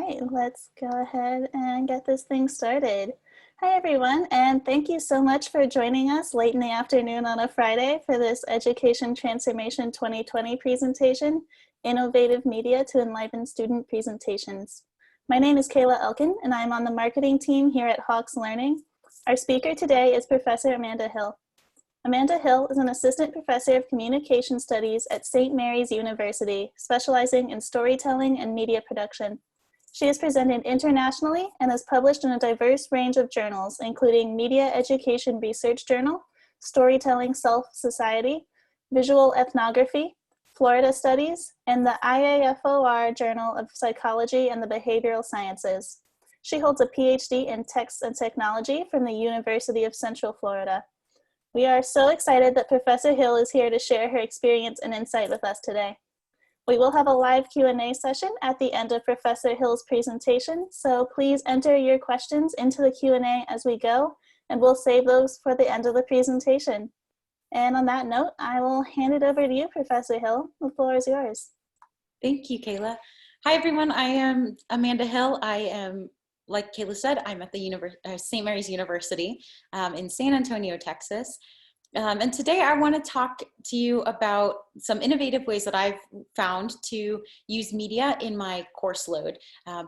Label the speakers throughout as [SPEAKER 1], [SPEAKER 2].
[SPEAKER 1] right, let's go ahead and get this thing started. Hi everyone, and thank you so much for joining us late in the afternoon on a Friday for this Education Transformation 2020 presentation, Innovative Media to Enliven Student Presentations. My name is Kayla Elkin, and I'm on the marketing team here at Hawks Learning. Our speaker today is Professor Amanda Hill. Amanda Hill is an assistant professor of communication studies at St. Mary's University, specializing in storytelling and media production. She has presented internationally and has published in a diverse range of journals, including Media Education Research Journal, Storytelling Self Society, Visual Ethnography, Florida Studies, and the IAFOR Journal of Psychology and the Behavioral Sciences. She holds a PhD in Text and Technology from the University of Central Florida. We are so excited that Professor Hill is here to share her experience and insight with us today. We will have a live Q&A session at the end of Professor Hill's presentation, so please enter your questions into the Q&A as we go, and we'll save those for the end of the presentation. And on that note, I will hand it over to you, Professor Hill. The floor is yours.
[SPEAKER 2] Thank you, Kayla. Hi, everyone. I am Amanda Hill. I am, like Kayla said, I'm at the St. Mary's University in San Antonio, Texas. And today I want to talk to you about some innovative ways that I've found to use media in my course load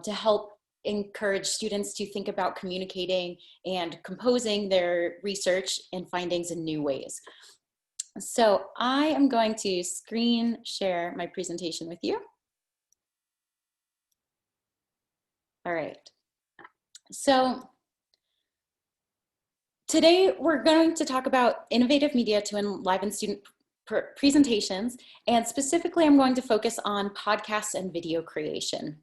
[SPEAKER 2] to help encourage students to think about communicating and composing their research and findings in new ways. So I am going to screen share my presentation with you. All right. So today we're going to talk about innovative media to enliven student presentations, and specifically I'm going to focus on podcasts and video creation.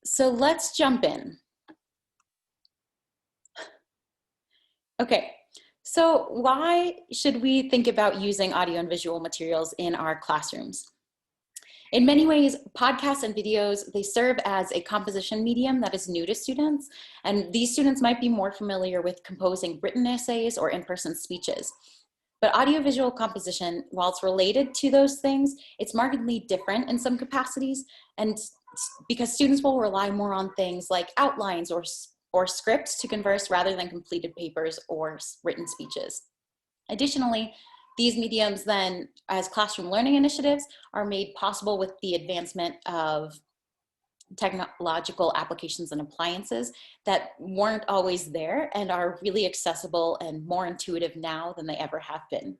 [SPEAKER 2] So let's jump in. Okay, so why should we think about using audio and visual materials in our classrooms? In many ways, podcasts and videos, they serve as a composition medium that is new to students, and these students might be more familiar with composing written essays or in-person speeches. But audiovisual composition, while it's related to those things, it's markedly different in some capacities, and because students will rely more on things like outlines or scripts to converse rather than completed papers or written speeches. Additionally, these mediums then, as classroom learning initiatives, are made possible with the advancement of technological applications and appliances that weren't always there and are really accessible and more intuitive now than they ever have been.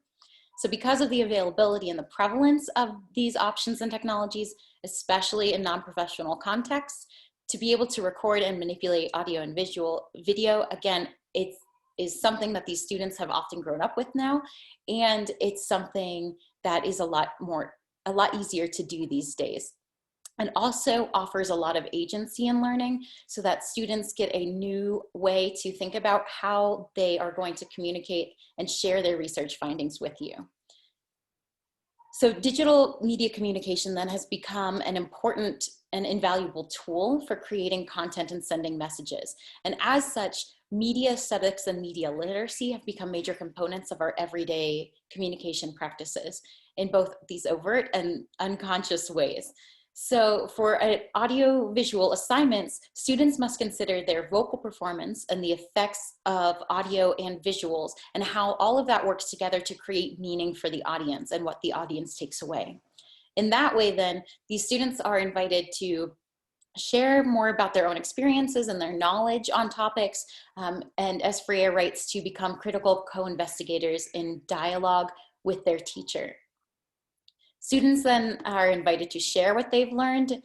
[SPEAKER 2] So because of the availability and the prevalence of these options and technologies, especially in non-professional contexts, to be able to record and manipulate audio and video, again, it is something that these students have often grown up with now, and it's something that is a lot easier to do these days. And also offers a lot of agency in learning so that students get a new way to think about how they are going to communicate and share their research findings with you. So digital media communication then has become an important and invaluable tool for creating content and sending messages. And as such, media aesthetics and media literacy have become major components of our everyday communication practices in both these overt and unconscious ways. So for audio-visual assignments, students must consider their vocal performance and the effects of audio and visuals and how all of that works together to create meaning for the audience and what the audience takes away. In that way, then, these students are invited to share more about their own experiences and their knowledge on topics, and as Freya writes, to become critical co-investigators in dialogue with their teacher. Students then are invited to share what they've learned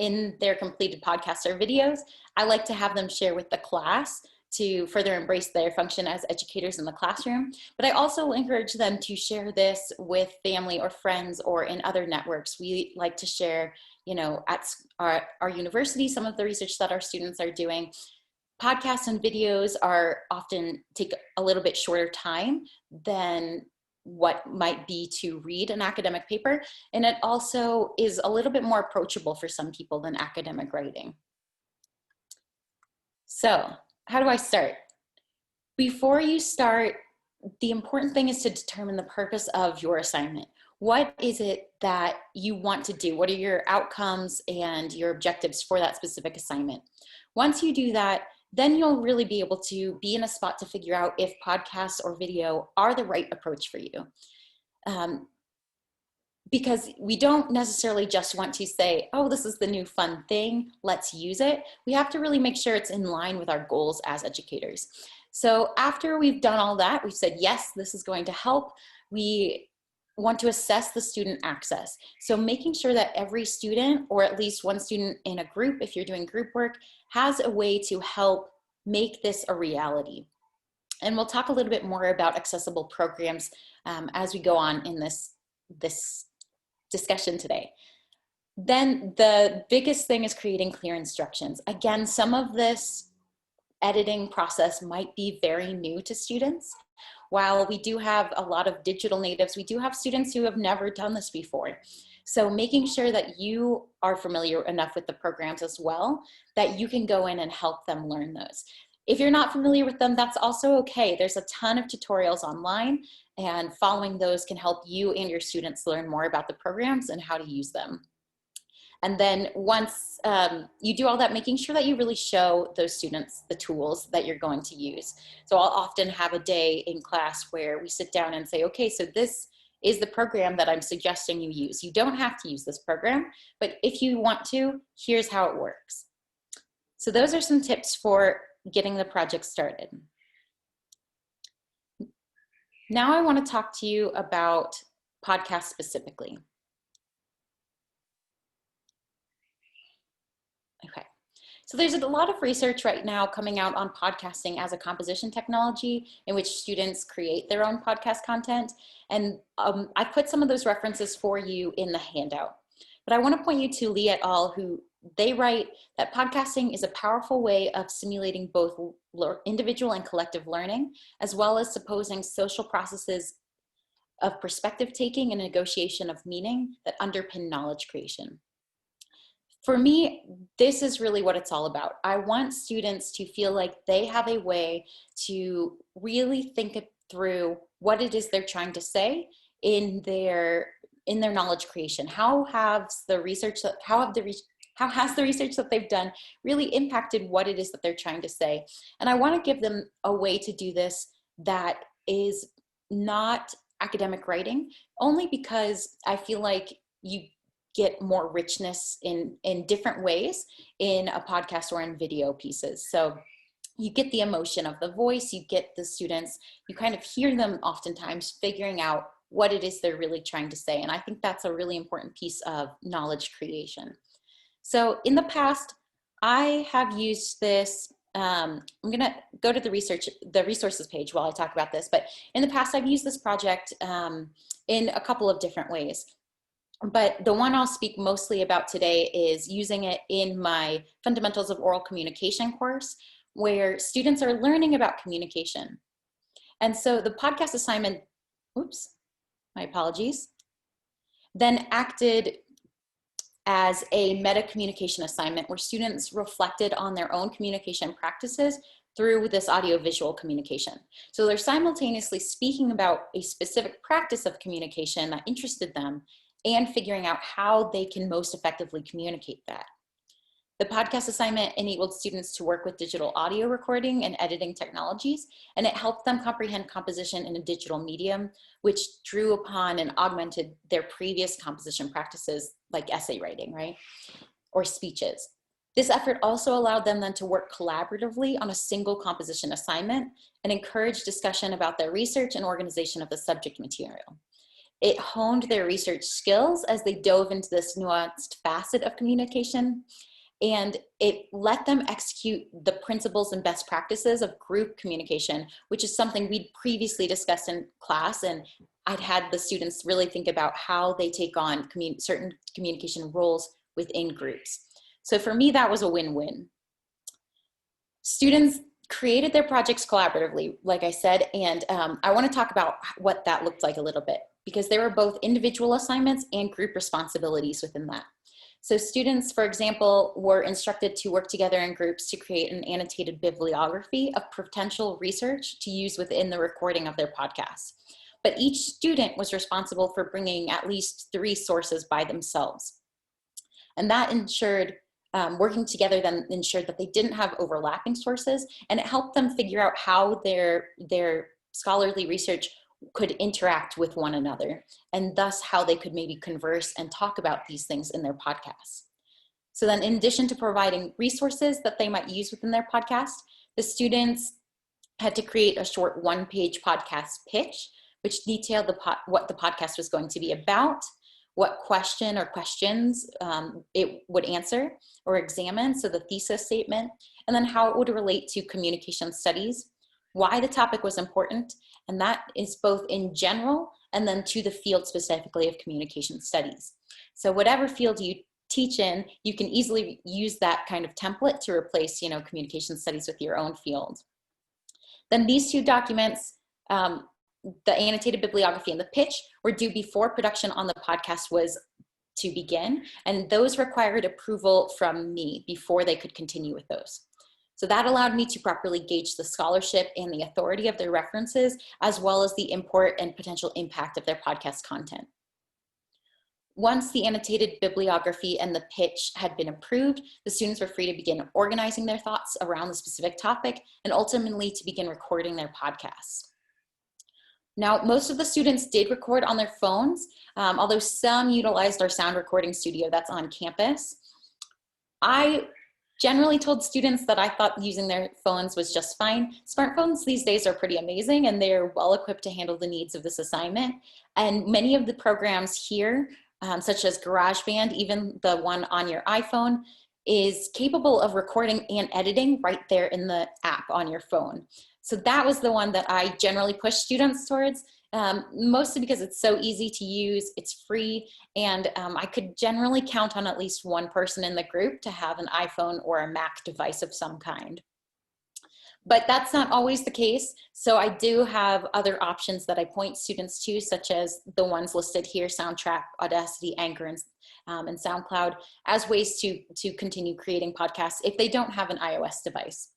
[SPEAKER 2] in their completed podcasts or videos. I like to have them share with the class to further embrace their function as educators in the classroom. But I also encourage them to share this with family or friends or in other networks. We like to share, at our university, some of the research that our students are doing. Podcasts and videos often take a little bit shorter time than what might be to read an academic paper. And it also is a little bit more approachable for some people than academic writing. So how do I start? Before you start, the important thing is to determine the purpose of your assignment. What is it that you want to do? What are your outcomes and your objectives for that specific assignment? Once you do that, then you'll really be able to be in a spot to figure out if podcasts or video are the right approach for you. Because we don't necessarily just want to say, oh, this is the new fun thing, let's use it. We have to really make sure it's in line with our goals as educators. So after we've done all that, we've said, yes, this is going to help. We want to assess the student access. So making sure that every student, or at least one student in a group, if you're doing group work, has a way to help make this a reality. And we'll talk a little bit more about accessible programs as we go on in this discussion today. Then the biggest thing is creating clear instructions. Again, some of this editing process might be very new to students. While we do have a lot of digital natives, we do have students who have never done this before. So making sure that you are familiar enough with the programs as well, that you can go in and help them learn those. If you're not familiar with them, that's also okay. There's a ton of tutorials online, and following those can help you and your students learn more about the programs and how to use them. And then once you do all that, making sure that you really show those students the tools that you're going to use. So I'll often have a day in class where we sit down and say, okay, so this is the program that I'm suggesting you use. You don't have to use this program, but if you want to, here's how it works. So those are some tips for getting the project started. Now I want to talk to you about podcasts specifically. Okay, so there's a lot of research right now coming out on podcasting as a composition technology in which students create their own podcast content. And I put some of those references for you in the handout. But I want to point you to Lee et al., who they write that podcasting is a powerful way of simulating both individual and collective learning, as well as supposing social processes of perspective taking and negotiation of meaning that underpin knowledge creation. For me, this is really what it's all about. I want students to feel like they have a way to really think through what it is they're trying to say in their knowledge creation. How has the research that they've done really impacted what it is that they're trying to say? And I want to give them a way to do this that is not academic writing, only because I feel like you get more richness in different ways in a podcast or in video pieces. So you get the emotion of the voice, you get the students, you kind of hear them oftentimes figuring out what it is they're really trying to say. And I think that's a really important piece of knowledge creation. So in the past, I have used this, I'm gonna go to the resources page while I talk about this, but in the past I've used this project in a couple of different ways. But the one I'll speak mostly about today is using it in my Fundamentals of Oral Communication course, where students are learning about communication. And so the podcast assignment, oops, my apologies, then acted as a meta communication assignment where students reflected on their own communication practices through this audiovisual communication. So they're simultaneously speaking about a specific practice of communication that interested them and figuring out how they can most effectively communicate that. The podcast assignment enabled students to work with digital audio recording and editing technologies, and it helped them comprehend composition in a digital medium, which drew upon and augmented their previous composition practices like essay writing, right? Or speeches. This effort also allowed them then to work collaboratively on a single composition assignment and encourage discussion about their research and organization of the subject material. It honed their research skills as they dove into this nuanced facet of communication, and it let them execute the principles and best practices of group communication, which is something we'd previously discussed in class, and I'd had the students really think about how they take on certain communication roles within groups. So for me, that was a win-win. Students created their projects collaboratively, like I said, and I want to talk about what that looked like a little bit, because there were both individual assignments and group responsibilities within that. So students, for example, were instructed to work together in groups to create an annotated bibliography of potential research to use within the recording of their podcasts. but each student was responsible for bringing at least 3 sources by themselves. And that ensured, working together then ensured that they didn't have overlapping sources, and it helped them figure out how their scholarly research could interact with one another, and thus how they could maybe converse and talk about these things in their podcasts. So then, in addition to providing resources that they might use within their podcast, the students had to create a short 1-page podcast pitch, which detailed what the podcast was going to be about, what question or questions it would answer or examine, so the thesis statement, and then how it would relate to communication studies, why the topic was important, and that is both in general and then to the field specifically of communication studies. So whatever field you teach in, you can easily use that kind of template to replace, communication studies with your own field. Then these 2 documents, the annotated bibliography and the pitch, were due before production on the podcast was to begin, and those required approval from me before they could continue with those. So that allowed me to properly gauge the scholarship and the authority of their references, as well as the import and potential impact of their podcast content. Once the annotated bibliography and the pitch had been approved, the students were free to begin organizing their thoughts around the specific topic and ultimately to begin recording their podcasts. Now, most of the students did record on their phones, although some utilized our sound recording studio that's on campus. I generally told students that I thought using their phones was just fine. Smartphones these days are pretty amazing, and they're well equipped to handle the needs of this assignment. And many of the programs here, such as GarageBand, even the one on your iPhone, is capable of recording and editing right there in the app on your phone. So that was the one that I generally push students towards, mostly because it's so easy to use, it's free, and I could generally count on at least one person in the group to have an iPhone or a Mac device of some kind. But that's not always the case, so I do have other options that I point students to, such as the ones listed here: Soundtrack, Audacity, Anchor, and SoundCloud, as ways to continue creating podcasts if they don't have an iOS device.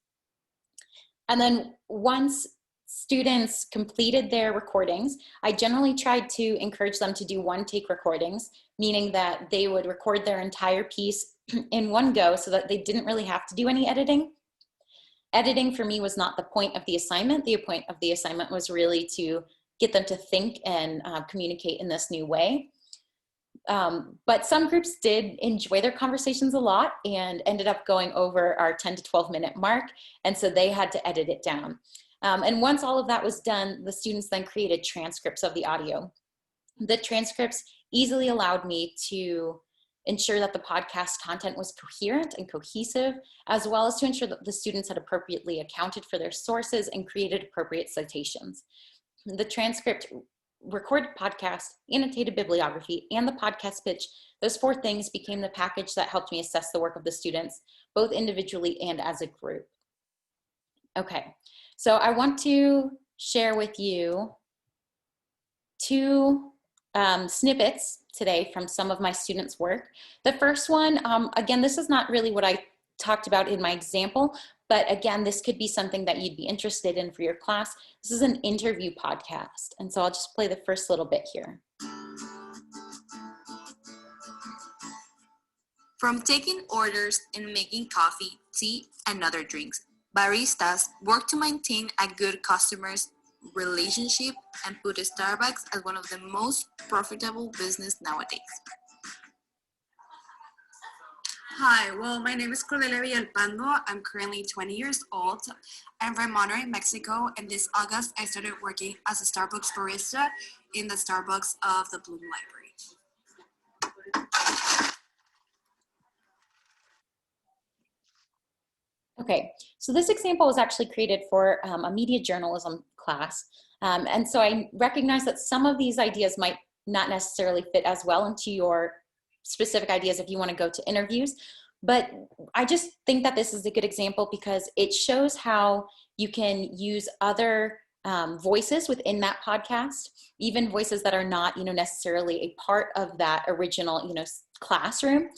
[SPEAKER 2] And then once students completed their recordings, I generally tried to encourage them to do 1-take recordings, meaning that they would record their entire piece in one go so that they didn't really have to do any editing. Editing for me was not the point of the assignment. The point of the assignment was really to get them to think and communicate in this new way. But some groups did enjoy their conversations a lot and ended up going over our 10 to 12 minute mark, and so they had to edit it down. And once all of that was done, the students then created transcripts of the audio. The transcripts easily allowed me to ensure that the podcast content was coherent and cohesive, as well as to ensure that the students had appropriately accounted for their sources and created appropriate citations. The transcript, recorded podcast, annotated bibliography, and the podcast pitch, those 4 things became the package that helped me assess the work of the students, both individually and as a group. Okay, so I want to share with you 2 snippets today from some of my students' work. The first one, again, this is not really what I talked about in my example, but again, this could be something that you'd be interested in for your class. This is an interview podcast, and so I'll just play the first little bit here.
[SPEAKER 3] From taking orders and making coffee, tea, and other drinks, baristas work to maintain a good customer's relationship and put Starbucks as one of the most profitable business nowadays.
[SPEAKER 4] Hi, well, my name is Cordelia Villalpando. I'm currently 20 years old. I'm from Monterrey, Mexico, and this August I started working as a Starbucks barista in the Starbucks of the Bloom Library.
[SPEAKER 2] Okay, so this example was actually created for a media journalism class. And so I recognize that some of these ideas might not necessarily fit as well into your specific ideas if you want to go to interviews. But I just think that this is a good example because it shows how you can use other voices within that podcast, even voices that are not, necessarily a part of that original, classroom.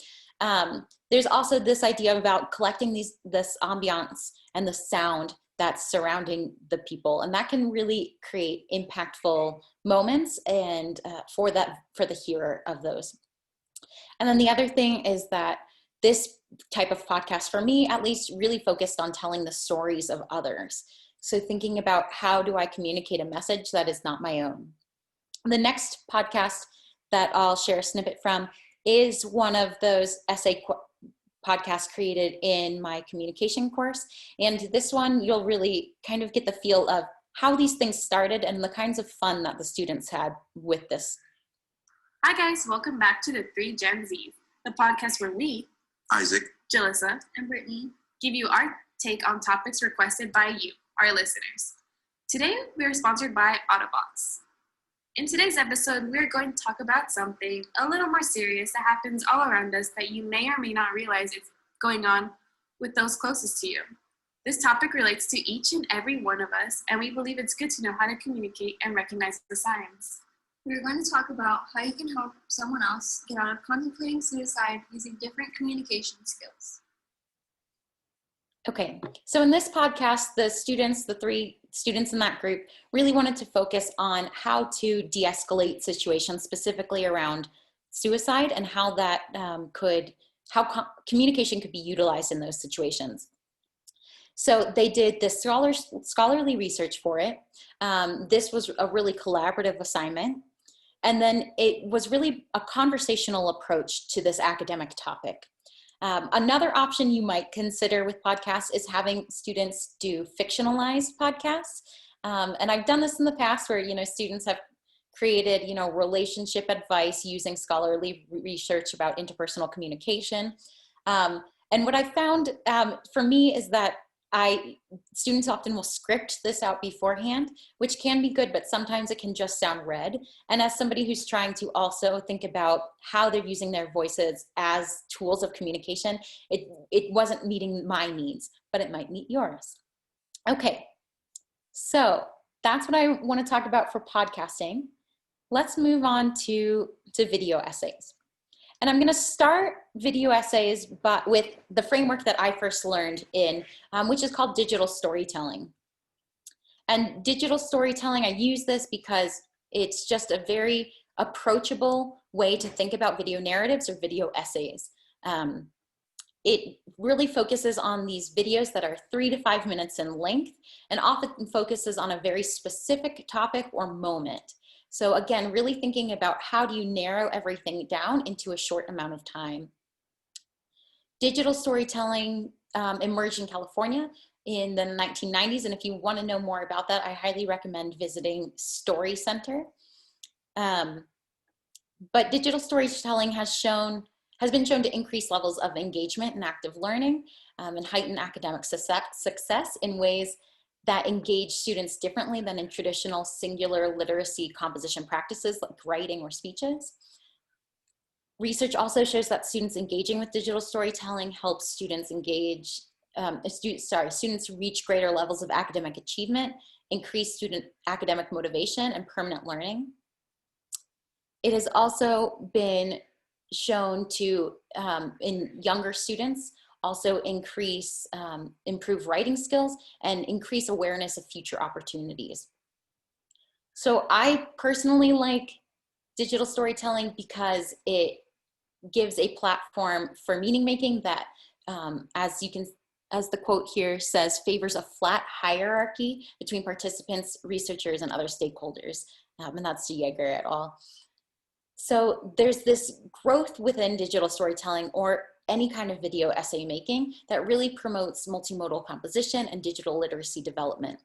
[SPEAKER 2] There's also this idea about collecting this ambiance and the sound that's surrounding the people. And that can really create impactful moments and for the hearer of those. And then the other thing is that this type of podcast, for me at least, really focused on telling the stories of others. So thinking about how do I communicate a message that is not my own. The next podcast that I'll share a snippet from is one of those essay podcasts created in my communication course. And this one, you'll really kind of get the feel of how these things started and the kinds of fun that the students had with this.
[SPEAKER 5] Hi guys, welcome back to the 3 Gen Zs, the podcast where we,
[SPEAKER 6] Isaac,
[SPEAKER 5] Jalissa,
[SPEAKER 3] and Brittany,
[SPEAKER 5] give you our take on topics requested by you, our listeners. Today, we are sponsored by Autobots. In today's episode, we're going to talk about something a little more serious that happens all around us that you may or may not realize is going on with those closest to you. This topic relates to each and every one of us, and we believe it's good to know how to communicate and recognize the signs.
[SPEAKER 3] we're going to talk about how you can help someone else get out of contemplating suicide using different communication skills.
[SPEAKER 2] Okay, so in this podcast, the 3 students in that group really wanted to focus on how to de-escalate situations specifically around suicide and how that communication could be utilized in those situations. So they did this scholarly research for it. This was a really collaborative assignment. And then it was really a conversational approach to this academic topic. Another option you might consider with podcasts is having students do fictionalized podcasts. And I've done this in the past where, students have created, relationship advice using scholarly research about interpersonal communication. And what I found for me is that students often will script this out beforehand, which can be good, but sometimes it can just sound read. And as somebody who's trying to also think about how they're using their voices as tools of communication, it wasn't meeting my needs, but it might meet yours. Okay, so that's what I want to talk about for podcasting. Let's move on to video essays. And I'm going to start video essays with the framework that I first learned in, which is called digital storytelling. And digital storytelling, I use this because it's just a very approachable way to think about video narratives or video essays. It really focuses on these videos that are 3 to 5 minutes in length and often focuses on a very specific topic or moment. So again, really thinking about how do you narrow everything down into a short amount of time. Digital storytelling emerged in California in the 1990s, and if you want to know more about that, I highly recommend visiting Story Center. But digital storytelling has been shown to increase levels of engagement and active learning and heighten academic success in ways that engage students differently than in traditional singular literacy composition practices like writing or speeches. Research also shows that students engaging with digital storytelling helps students students reach greater levels of academic achievement, increase student academic motivation, and permanent learning. It has also been shown to, in younger students, also improve writing skills and increase awareness of future opportunities. So I personally like digital storytelling because it gives a platform for meaning making that, as the quote here says, favors a flat hierarchy between participants, researchers, and other stakeholders. And that's de Jaeger et al. So there's this growth within digital storytelling or any kind of video essay making that really promotes multimodal composition and digital literacy development.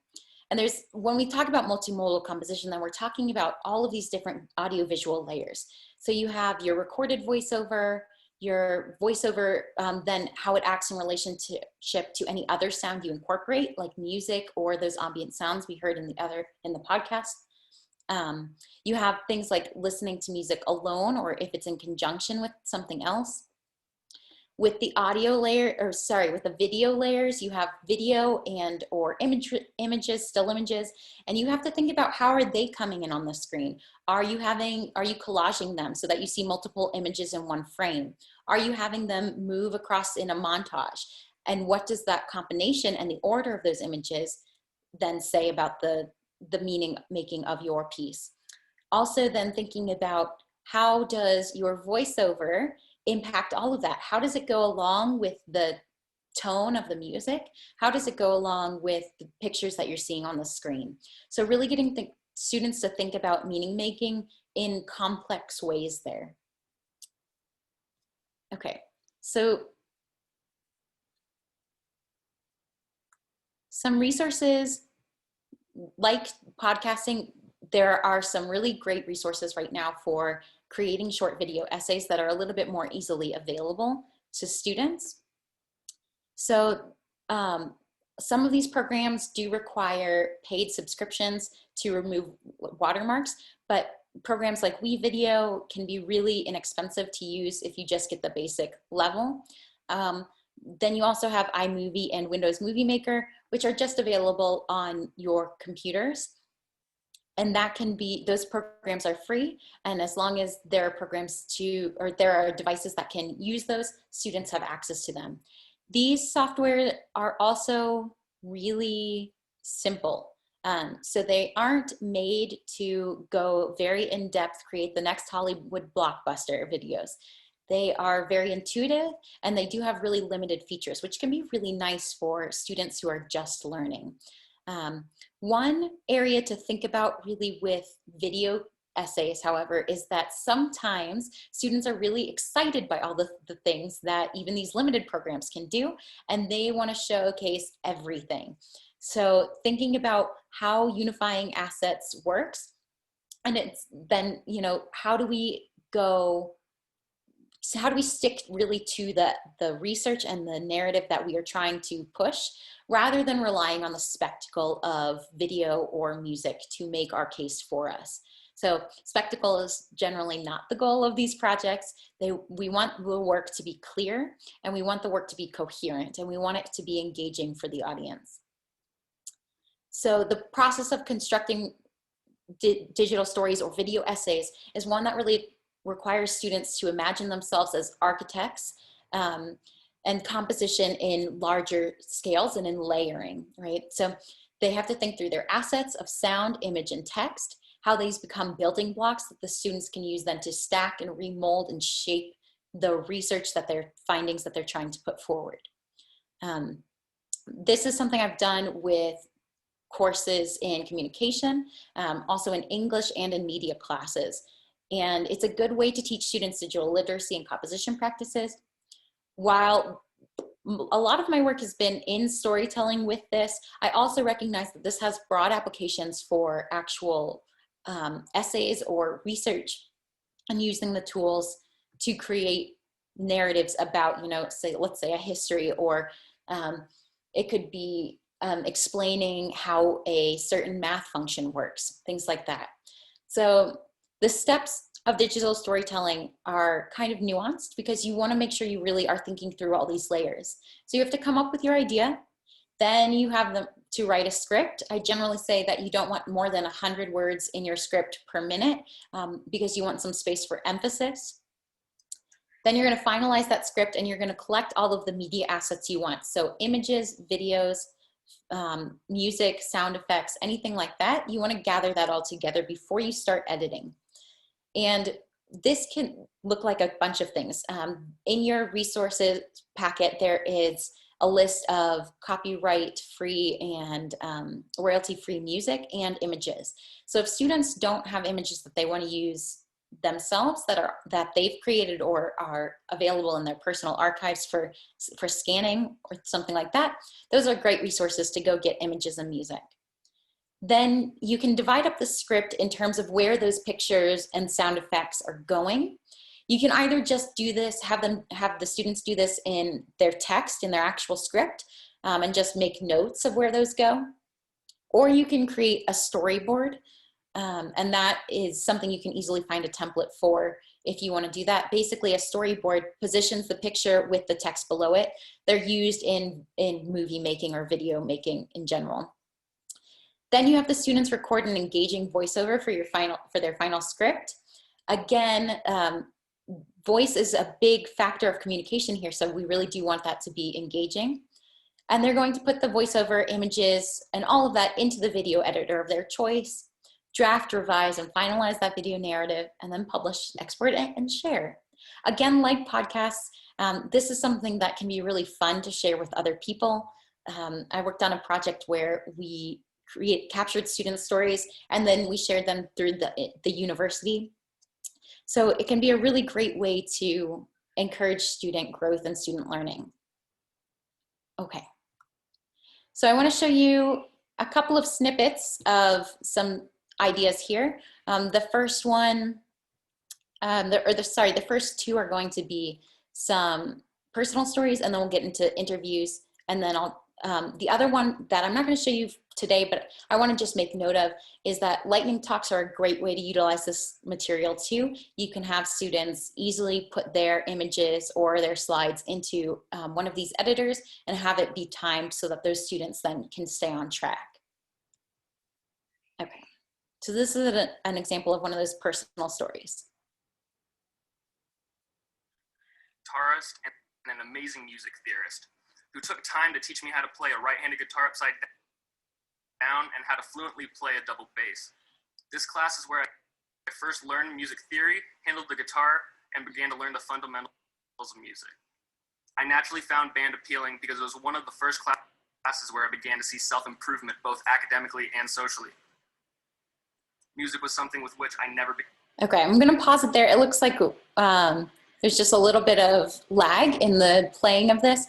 [SPEAKER 2] And when we talk about multimodal composition, then we're talking about all of these different audiovisual layers. So you have your recorded voiceover, your voiceover, then how it acts in relationship to any other sound you incorporate, like music or those ambient sounds we heard in the podcast. You have things like listening to music alone, or if it's in conjunction with something else. With the with the video layers, you have video and or images, still images, and you have to think about how are they coming in on the screen. Are you collaging them so that you see multiple images in one frame? Are you having them move across in a montage? And what does that combination and the order of those images then say about the meaning making of your piece? Also then thinking about, how does your voiceover impact all of that? How does it go along with the tone of the music? How does it go along with the pictures that you're seeing on the screen? So really getting students to think about meaning making in complex ways there. Okay, so some resources like podcasting, there are some really great resources right now for creating short video essays that are a little bit more easily available to students. So some of these programs do require paid subscriptions to remove watermarks, but programs like WeVideo can be really inexpensive to use if you just get the basic level. Then you also have iMovie and Windows Movie Maker, which are just available on your computers. And that can be, those programs are free. And as long as there are programs or there are devices that can use those, students have access to them. These software are also really simple. So they aren't made to go very in-depth, create the next Hollywood blockbuster videos. They are very intuitive, and they do have really limited features, which can be really nice for students who are just learning. One area to think about really with video essays, however, is that sometimes students are really excited by all the things that even these limited programs can do, and they want to showcase everything. So thinking about how unifying assets works, and it's then, you know, how do we stick really to the research and the narrative that we are trying to push, rather than relying on the spectacle of video or music to make our case for us. So spectacle is generally not the goal of these projects. We want the work to be clear, and we want the work to be coherent, and we want it to be engaging for the audience. So the process of constructing digital stories or video essays is one that really requires students to imagine themselves as architects, and composition in larger scales and in layering, right? So they have to think through their assets of sound, image, and text, how these become building blocks that the students can use then to stack and remold and shape the research that findings that they're trying to put forward. This is something I've done with courses in communication, also in English and in media classes. And it's a good way to teach students digital literacy and composition practices. While a lot of my work has been in storytelling with this, I also recognize that this has broad applications for actual essays or research, and using the tools to create narratives about, you know, let's say a history, or it could be explaining how a certain math function works, things like that. So the steps of digital storytelling are kind of nuanced, because you want to make sure you really are thinking through all these layers. So you have to come up with your idea, then you have them to write a script. I generally say that you don't want more than 100 words in your script per minute, because you want some space for emphasis. Then you're going to finalize that script, and you're going to collect all of the media assets you want. So images, videos, music, sound effects, anything like that. You want to gather that all together before you start editing. And this can look like a bunch of things. In your resources packet, there is a list of copyright-free and royalty-free music and images. So if students don't have images that they want to use themselves that they've created or are available in their personal archives for scanning or something like that, those are great resources to go get images and music. Then you can divide up the script in terms of where those pictures and sound effects are going. You can either just do this, have the students do this in their text, in their actual script, and just make notes of where those go. Or you can create a storyboard, and that is something you can easily find a template for if you want to do that. Basically, a storyboard positions the picture with the text below it. They're used in movie making or video making in general. Then you have the students record an engaging voiceover for their final script. Again, voice is a big factor of communication here, so we really do want that to be engaging. And they're going to put the voiceover, images, and all of that into the video editor of their choice, draft, revise, and finalize that video narrative, and then publish, export, and share. Again, like podcasts, this is something that can be really fun to share with other people. I worked on a project where we captured student stories, and then we shared them through the university. So it can be a really great way to encourage student growth and student learning. Okay. So I want to show you a couple of snippets of some ideas here. The first one, the first two are going to be some personal stories, and then we'll get into interviews, and then the other one that I'm not going to show you today, but I want to just make note of, is that lightning talks are a great way to utilize this material too. You can have students easily put their images or their slides into one of these editors and have it be timed so that those students then can stay on track. Okay, so this is an example of one of those personal stories.
[SPEAKER 6] Guitarist and an amazing music theorist who took time to teach me how to play a right-handed guitar upside down and how to fluently play a double bass. This class is where I first learned music theory, handled the guitar, and began to learn the fundamentals of music. I naturally found band appealing because it was one of the first classes where I began to see self-improvement both academically and socially. Music was something with which I never began.
[SPEAKER 2] Okay, I'm gonna pause it there. It looks like there's just a little bit of lag in the playing of this.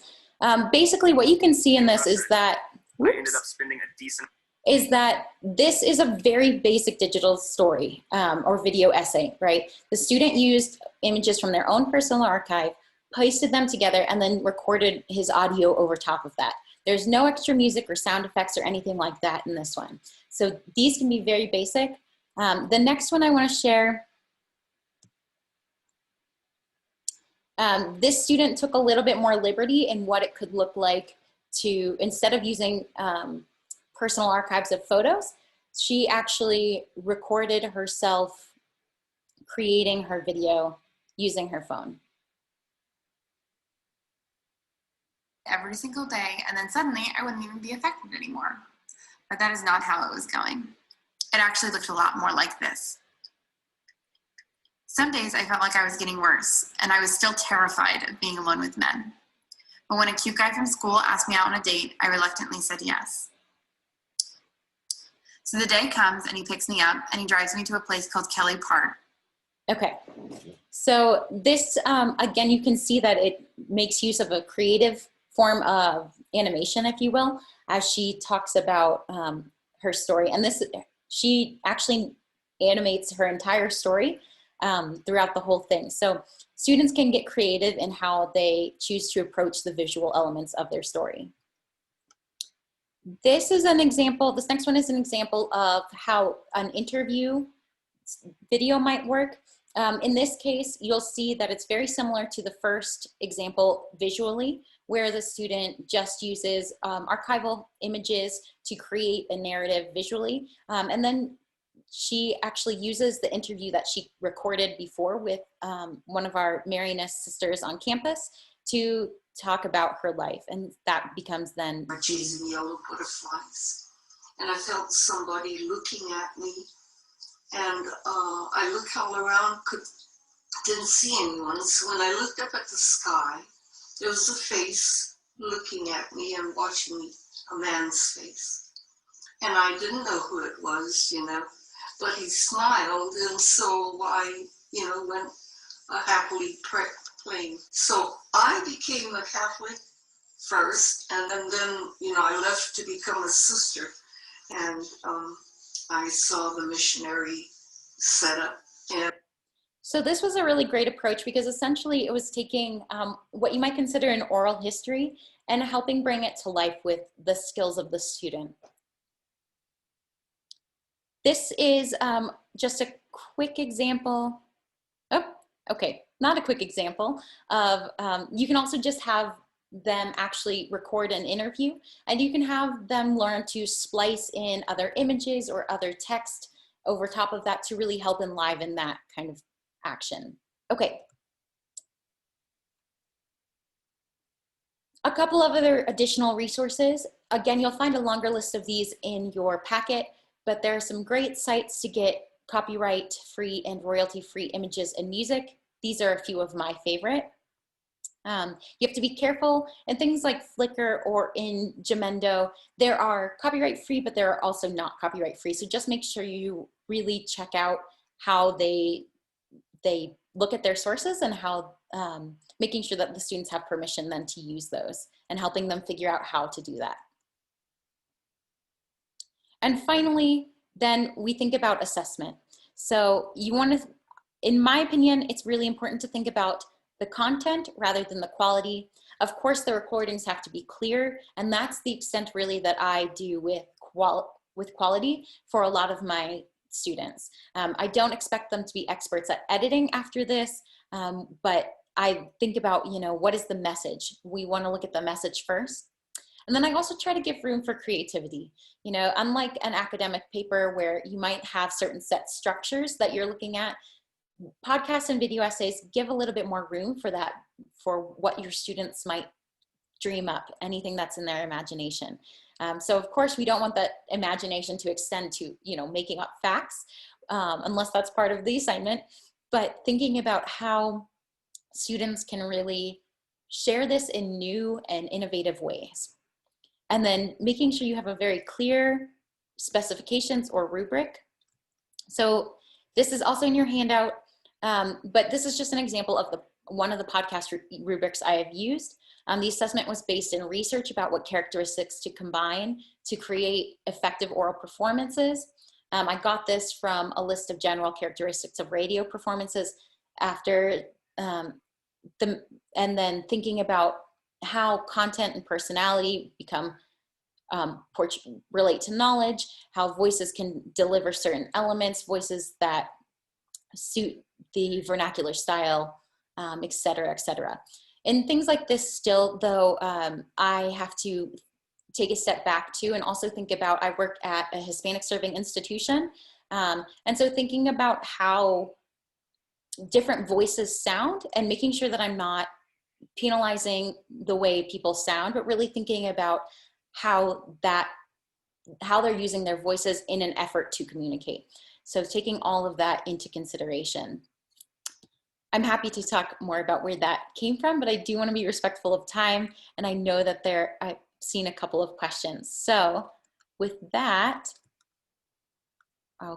[SPEAKER 2] Basically what you can see in this is that,
[SPEAKER 6] I ended up spending a decent
[SPEAKER 2] this is a very basic digital story or video essay, right? The student used images from their own personal archive, pasted them together, and then recorded his audio over top of that. There's no extra music or sound effects or anything like that in this one. So these can be very basic. The next one I want to share, this student took a little bit more liberty in what it could look like to, instead of using personal archives of photos, she actually recorded herself creating her video using her phone.
[SPEAKER 7] Every single day, and then suddenly I wouldn't even be affected anymore. But that is not how it was going. It actually looked a lot more like this. Some days I felt like I was getting worse, and I was still terrified of being alone with men. But when a cute guy from school asked me out on a date, I reluctantly said yes. So the day comes, and he picks me up, and he drives me to a place called Kelly Park.
[SPEAKER 2] Okay, so this, again, you can see that it makes use of a creative form of animation, if you will, as she talks about her story. And this, she actually animates her entire story throughout the whole thing. So students can get creative in how they choose to approach the visual elements of their story. This is an example, this next one is an example of how an interview video might work. In this case, you'll see that it's very similar to the first example visually, where the student just uses archival images to create a narrative visually. And then she actually uses the interview that she recorded before with one of our Marianist sisters on campus to talk about her life. And that becomes then
[SPEAKER 8] chasing yellow butterflies. And I felt somebody looking at me. And I looked all around, didn't see anyone. So when I looked up at the sky, there was a face looking at me and watching me, a man's face. And I didn't know who it was, you know, but he smiled, and so I, you know, went happily playing. So I became a Catholic first, and then you know, I left to become a sister, and I saw the missionary setup. And
[SPEAKER 2] so this was a really great approach because essentially it was taking what you might consider an oral history and helping bring it to life with the skills of the student. This is just a quick example. Oh, okay, not a quick example of, you can also just have them actually record an interview, and you can have them learn to splice in other images or other text over top of that to really help enliven that kind of action. Okay. A couple of other additional resources. Again, you'll find a longer list of these in your packet, but there are some great sites to get copyright-free and royalty-free images and music. These are a few of my favorite. You have to be careful, and things like Flickr or in Jamendo, there are copyright-free, but there are also not copyright-free. So just make sure you really check out how they look at their sources and how making sure that the students have permission then to use those and helping them figure out how to do that. And finally, then we think about assessment. So you want to, in my opinion, it's really important to think about the content rather than the quality. Of course, the recordings have to be clear, and that's the extent really that I do with quality for a lot of my students. I don't expect them to be experts at editing after this, but I think about, what is the message? We want to look at the message first. And then I also try to give room for creativity. Unlike an academic paper where you might have certain set structures that you're looking at, podcasts and video essays give a little bit more room for that, for what your students might dream up, anything that's in their imagination. So of course we don't want that imagination to extend to, making up facts, unless that's part of the assignment, but thinking about how students can really share this in new and innovative ways. And then making sure you have a very clear specifications or rubric. So this is also in your handout, but this is just an example of one of the podcast rubrics I have used. The assessment was based in research about what characteristics to combine to create effective oral performances. I got this from a list of general characteristics of radio performances after and then thinking about how content and personality become relate to knowledge, how voices can deliver certain elements, voices that suit the vernacular style, et cetera, et cetera. And things like this still, though, I have to take a step back to and also think about, I work at a Hispanic serving institution. And so thinking about how different voices sound and making sure that I'm not penalizing the way people sound, but really thinking about how they're using their voices in an effort to communicate. So taking all of that into consideration. I'm happy to talk more about where that came from, but I do want to be respectful of time, and I know that I've seen a couple of questions. So with that, I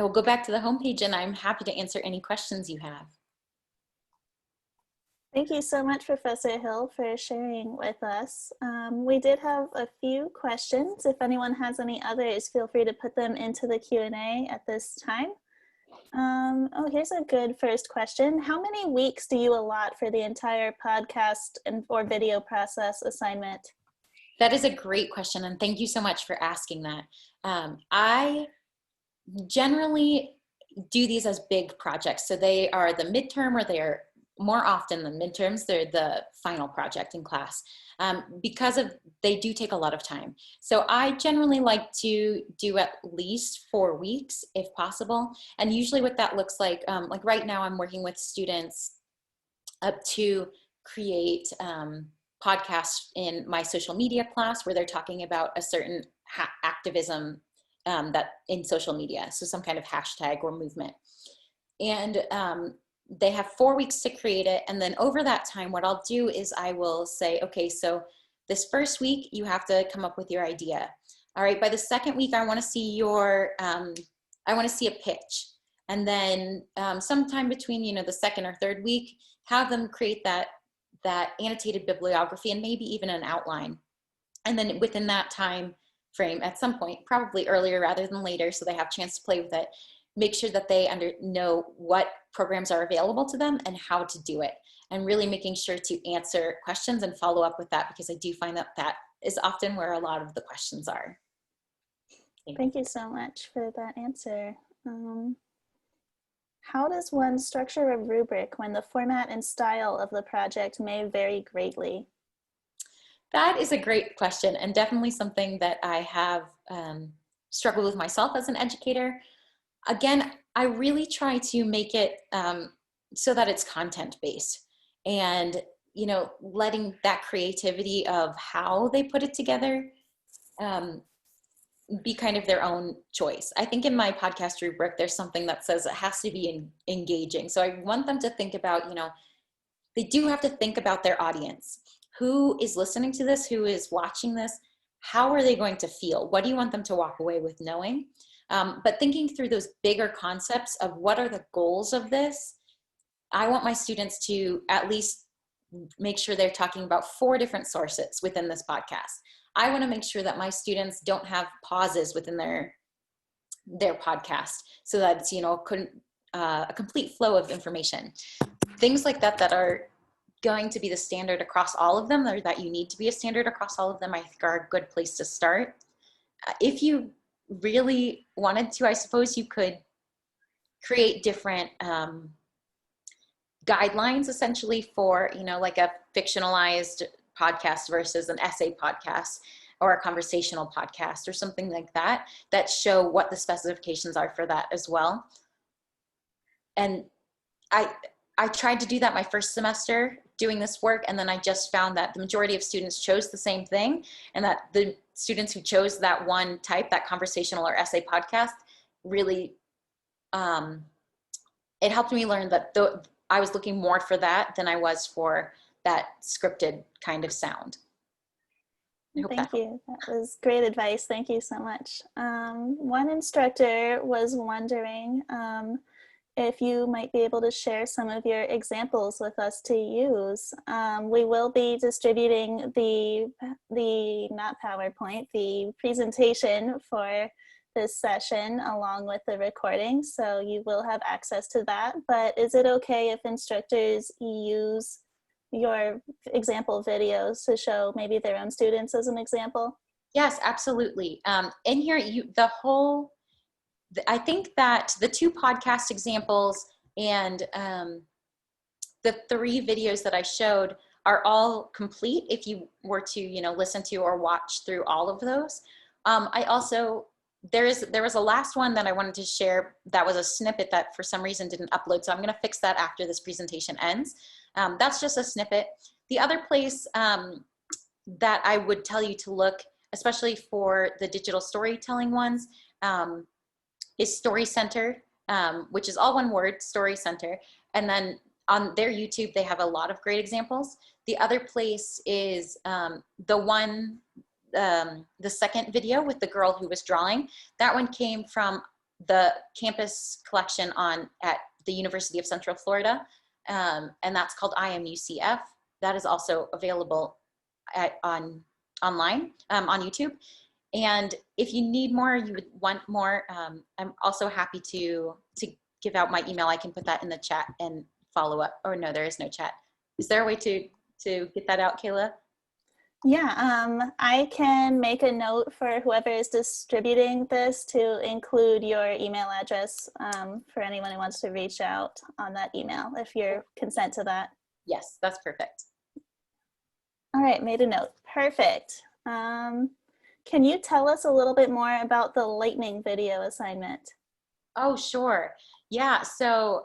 [SPEAKER 2] will go back to the homepage, and I'm happy to answer any questions you have.
[SPEAKER 1] Thank you so much, Professor Hill, for sharing with us. We did have a few questions. If anyone has any others, feel free to put them into the Q&A at this time. Here's a good first question. How many weeks do you allot for the entire podcast or video process assignment?
[SPEAKER 2] That is a great question, and thank you so much for asking that. I generally do these as big projects. So they are the midterm, or they're more often than midterms, they're the final project in class, because they do take a lot of time. So I generally like to do at least 4 weeks if possible. And usually what that looks like right now I'm working with students up to create podcasts in my social media class where they're talking about a certain activism that in social media. So some kind of hashtag or movement. And they have 4 weeks to create it. And then over that time, what I'll do is I will say, okay, so this first week, you have to come up with your idea. All right, by the second week, I want to see a pitch. And then sometime between, the second or third week, have them create that annotated bibliography and maybe even an outline. And then within that time frame, at some point, probably earlier rather than later, so they have a chance to play with it, make sure that they know what programs are available to them and how to do it, and really making sure to answer questions and follow up with that, because I do find that is often where a lot of the questions are.
[SPEAKER 1] Thank you so much for that answer. How does one structure a rubric when the format and style of the project may vary greatly?
[SPEAKER 2] That is a great question, and definitely something that I have struggled with myself as an educator. Again, I really try to make it so that it's content-based. And letting that creativity of how they put it together be kind of their own choice. I think in my podcast rubric, there's something that says it has to be engaging. So I want them to think about, they do have to think about their audience. Who is listening to this? Who is watching this? How are they going to feel? What do you want them to walk away with knowing? But thinking through those bigger concepts of what are the goals of this, I want my students to at least make sure they're talking about 4 different sources within this podcast. I want to make sure that my students don't have pauses within their podcast, so that it's, a complete flow of information. Things like that are going to be the standard across all of them, or that you need to be a standard across all of them, I think are a good place to start. If you really wanted to, I suppose you could create different guidelines essentially for, like a fictionalized podcast versus an essay podcast or a conversational podcast or something like that, that show what the specifications are for that as well. And I tried to do that my first semester doing this work, and then I just found that the majority of students chose the same thing, and that the students who chose that one type, that conversational or essay podcast, really, it helped me learn that I was looking more for that than I was for that scripted kind of sound.
[SPEAKER 1] Thank you. That was great advice. Thank you so much. One instructor was wondering if you might be able to share some of your examples with us to use. We will be distributing the not PowerPoint, the presentation for this session along with the recording, so you will have access to that. But is it okay if instructors use your example videos to show maybe their own students as an example?
[SPEAKER 2] Yes, absolutely. In here, I think that the 2 podcast examples and the 3 videos that I showed are all complete if you were to, listen to or watch through all of those. I also, there was a last one that I wanted to share that was a snippet that for some reason didn't upload, so I'm going to fix that after this presentation ends. That's just a snippet. The other place that I would tell you to look, especially for the digital storytelling ones, is Story Center, which is all one word, Story Center. And then on their YouTube, they have a lot of great examples. The other place is the second video with the girl who was drawing. That one came from the campus collection at the University of Central Florida. And that's called I Am UCF. That is also available online on YouTube. And if you need more, you would want more, I'm also happy to give out my email. I can put that in the chat and follow up. Or no, there is no chat. Is there a way to get that out, Kayla?
[SPEAKER 1] Yeah, I can make a note for whoever is distributing this to include your email address for anyone who wants to reach out on that email, if you're consent to that.
[SPEAKER 2] Yes, that's perfect.
[SPEAKER 1] All right, made a note. Perfect. Can you tell us a little bit more about the lightning video assignment?
[SPEAKER 2] Oh, sure. Yeah, so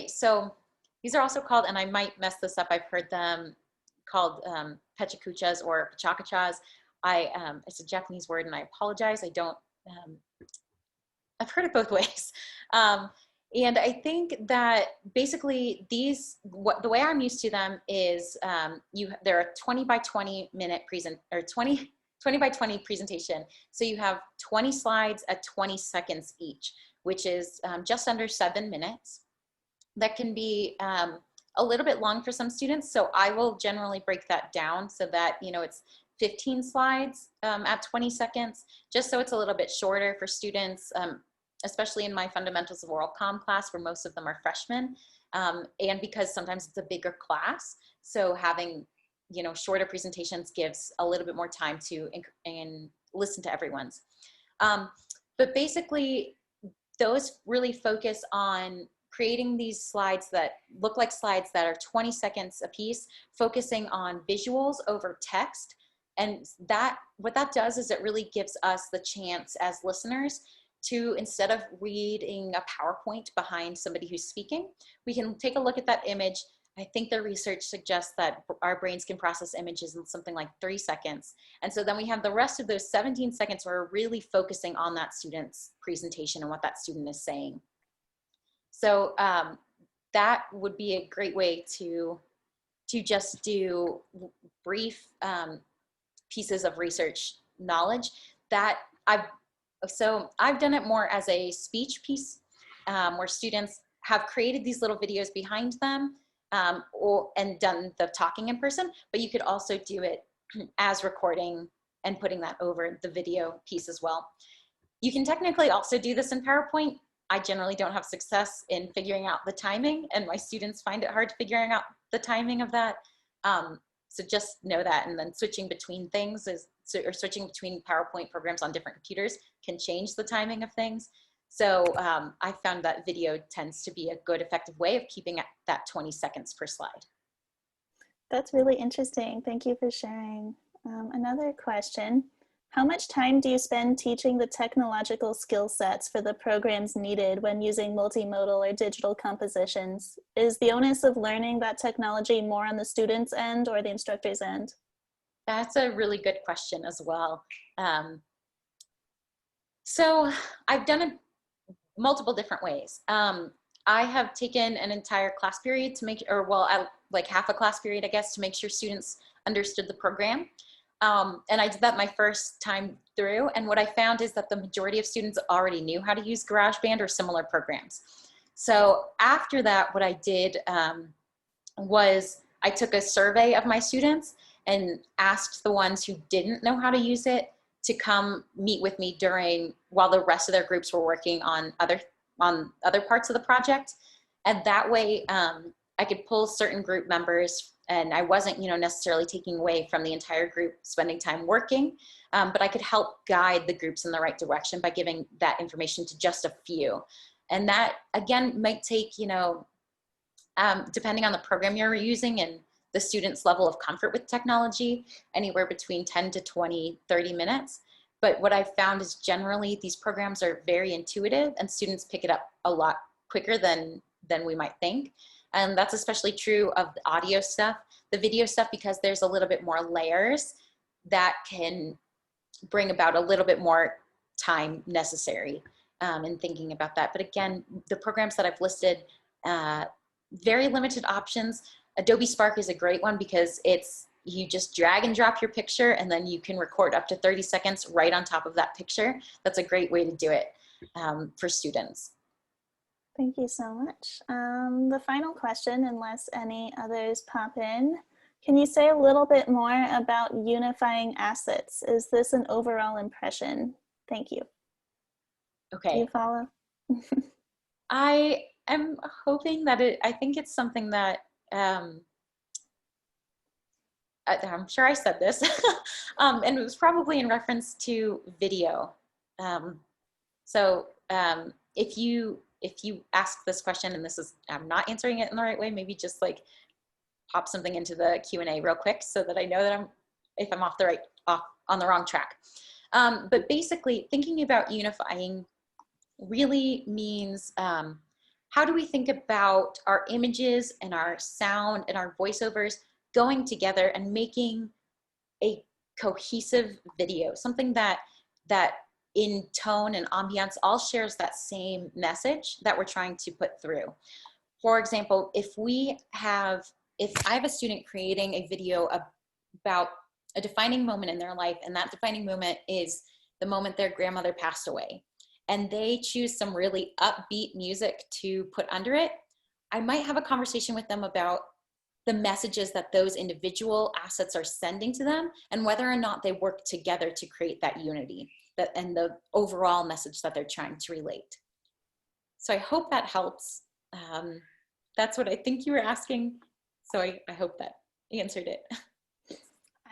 [SPEAKER 2] so these are also called, and I might mess this up, I've heard them called pechakuchas or pachakachas. It's a Japanese word and I apologize. I've heard it both ways. And I think that basically the way I'm used to them is they're a 20 by 20 minute 20 by 20 presentation. So you have 20 slides at 20 seconds each, which is just under 7 minutes. That can be a little bit long for some students. So I will generally break that down so that, it's 15 slides at 20 seconds, just so it's a little bit shorter for students, especially in my fundamentals of oral comm class where most of them are freshmen. And because sometimes it's a bigger class. So having, shorter presentations gives a little bit more time to and listen to everyone's. But basically those really focus on creating these slides that look like slides that are 20 seconds a piece, focusing on visuals over text. And what that does is it really gives us the chance as listeners to, instead of reading a PowerPoint behind somebody who's speaking, we can take a look at that image. I think the research suggests that our brains can process images in something like 3 seconds. And so then we have the rest of those 17 seconds where we're really focusing on that student's presentation and what that student is saying. So that would be a great way to just do brief pieces of research knowledge that I've done it more as a speech piece where students have created these little videos behind them and done the talking in person, but you could also do it as recording and putting that over the video piece as well. You can technically also do this in PowerPoint. I generally don't have success in figuring out the timing, and my students find it hard figuring out the timing of that. So just know that, and then switching between things or switching between PowerPoint programs on different computers can change the timing of things. So I found that video tends to be a good, effective way of keeping at that 20 seconds per slide.
[SPEAKER 1] That's really interesting. Thank you for sharing. Another question. How much time do you spend teaching the technological skill sets for the programs needed when using multimodal or digital compositions? Is the onus of learning that technology more on the student's end or the instructor's end?
[SPEAKER 2] That's a really good question as well. So I've done it multiple different ways. I have taken an entire class period to make, like half a class period, I guess, to make sure students understood the program. And I did that my first time through. And what I found is that the majority of students already knew how to use GarageBand or similar programs. So after that, what I did was I took a survey of my students and asked the ones who didn't know how to use it to come meet with me while the rest of their groups were working on other parts of the project. And that way I could pull certain group members, and I wasn't necessarily taking away from the entire group spending time working, but I could help guide the groups in the right direction by giving that information to just a few. And that, again, might take, depending on the program you're using and the student's level of comfort with technology, anywhere between 10 to 20, 30 minutes. But what I've found is generally these programs are very intuitive and students pick it up a lot quicker than we might think. And that's especially true of the audio stuff. The video stuff, because there's a little bit more layers, that can bring about a little bit more time necessary in thinking about that. But again, the programs that I've listed, very limited options. Adobe Spark is a great one because you just drag and drop your picture and then you can record up to 30 seconds right on top of that picture. That's a great way to do it for students.
[SPEAKER 1] Thank you so much. The final question, unless any others pop in, can you say a little bit more about unifying assets? Is this an overall impression? Thank you.
[SPEAKER 2] Okay.
[SPEAKER 1] Do you follow?
[SPEAKER 2] I am hoping that I think it's something that, I'm sure I said this, and it was probably in reference to video. If you ask this question and I'm not answering it in the right way, maybe just like pop something into the Q&A real quick so that I know that if I'm on the wrong track. But basically thinking about unifying really means, how do we think about our images and our sound and our voiceovers going together and making a cohesive video, something that in tone and ambiance all shares that same message that we're trying to put through. For example, if I have a student creating a video about a defining moment in their life, and that defining moment is the moment their grandmother passed away, and they choose some really upbeat music to put under it, I might have a conversation with them about the messages that those individual assets are sending to them and whether or not they work together to create that unity and the overall message that they're trying to relate. So I hope that helps. That's what I think you were asking. So I hope that answered it.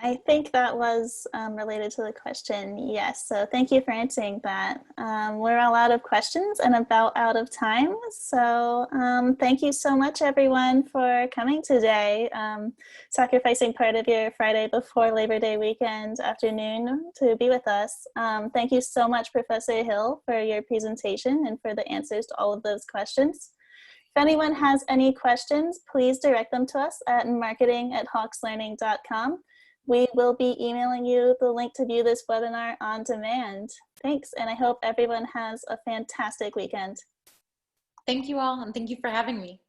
[SPEAKER 1] I think that was related to the question, yes. So thank you for answering that. We're all out of questions and about out of time. So thank you so much, everyone, for coming today, sacrificing part of your Friday before Labor Day weekend afternoon to be with us. Thank you so much, Professor Hill, for your presentation and for the answers to all of those questions. If anyone has any questions, please direct them to us at marketing@hawkslearning.com. We will be emailing you the link to view this webinar on demand. Thanks, and I hope everyone has a fantastic weekend.
[SPEAKER 2] Thank you all, and thank you for having me.